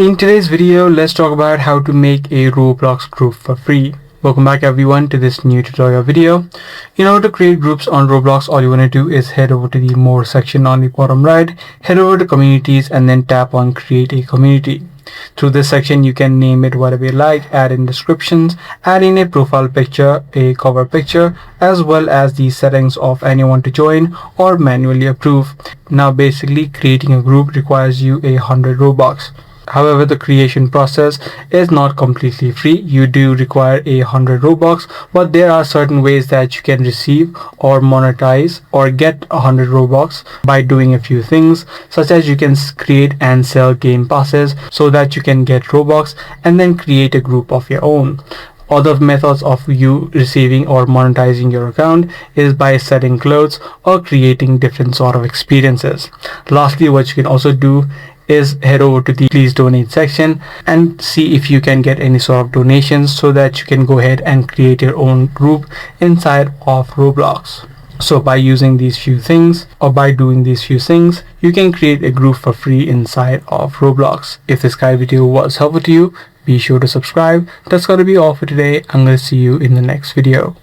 In today's video, let's talk about how to make a Roblox group for free. Welcome back everyone to this new tutorial video. In order to create groups on Roblox, all you want to do is head over to the More section on the bottom right, head over to Communities and then tap on Create a Community. Through this section, you can name it whatever you like, add in descriptions, add in a profile picture, a cover picture, as well as the settings of anyone to join or manually approve. Now basically creating a group requires you 100 Robux. However, the creation process is not completely free. You do require 100 Robux, but there are certain ways that you can receive or monetize or get 100 Robux by doing a few things, such as you can create and sell game passes so that you can get Robux and then create a group of your own. Other methods of you receiving or monetizing your account is by selling clothes or creating different sort of experiences. Lastly, what you can also do is head over to the Please Donate section and see if you can get any sort of donations so that you can go ahead and create your own group inside of Roblox. So by using these few things or by doing these few things, you can create a group for free inside of Roblox. If this guide video was helpful to you, be sure to subscribe. That's gonna be all for today. I'm gonna see you in the next video.